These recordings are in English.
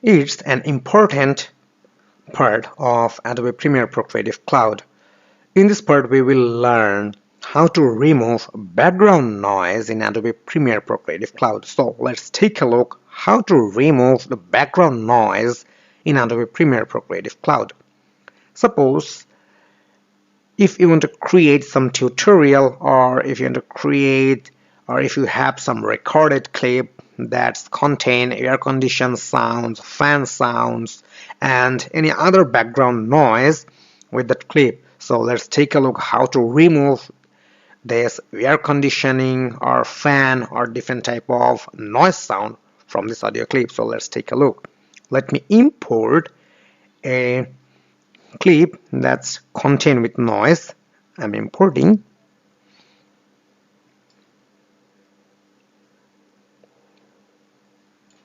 It's an important part of Adobe Premiere Pro Creative Cloud. In this part, we will learn how to remove background noise in Adobe Premiere Pro Creative Cloud. So let's take a look how to remove the background noise in Adobe Premiere Pro Creative Cloud. Suppose if you want to create some tutorial, or if you want to create, or if you have some recorded clip that's contain air condition sounds, fan sounds, and any other background noise with that clip. So let's take a look how to remove this air conditioning or fan or different type of noise sound from this audio clip. So let's take a look. Let me import a clip that's contained with noise. I'm importing.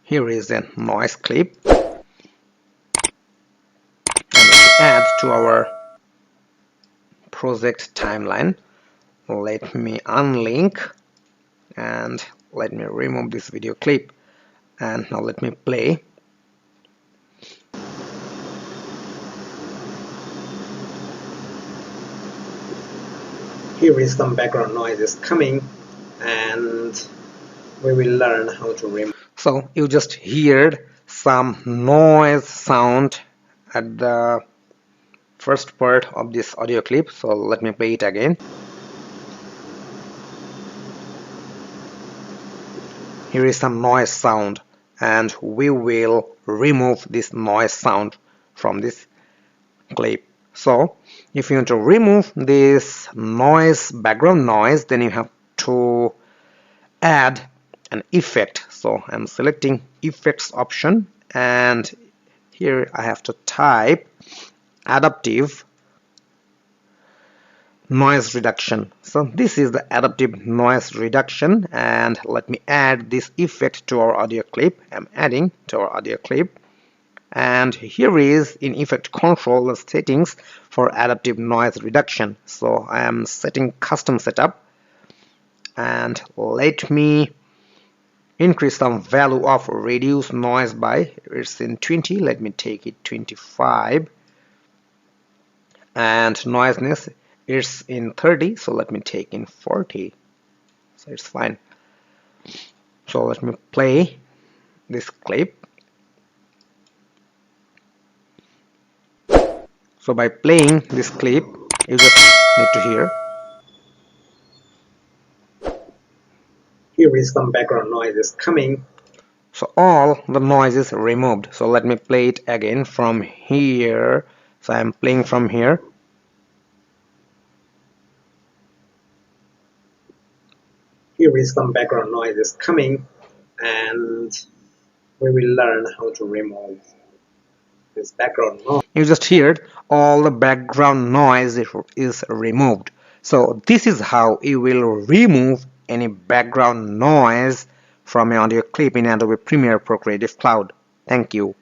Here is a noise clip, and let's add to our project timeline. Let me unlink and let me remove this video clip, and now let me play. Here is some background noise is coming, and we will learn how to remove. So you just heard some noise sound at the first part of this audio clip. So let me play it again. Here is some noise sound, and we will remove this noise sound from this clip. So if you want to remove this noise, background noise, then you have to add an effect. So I'm selecting effects option, and here I have to type adaptive noise reduction. So this is the adaptive noise reduction, and let me add this effect to our audio clip. I'm adding to our audio clip, and here is in effect control the settings for adaptive noise reduction. So I am setting custom setup, and let me increase some value of reduce noise by, it's in 20, let me take it 25, and noisiness is in 30, so let me take in 40, so it's fine. So let me play this clip. So by playing this clip, you just need to hear. Here is some background noise is coming. So all the noise is removed. So let me play it again from here. So I'm playing from here. Here is some background noise is coming, and we will learn how to remove this background noise. You just heard all the background noise is removed. So this is how you will remove any background noise from your audio clip in Adobe Premiere Pro Creative Cloud. Thank you.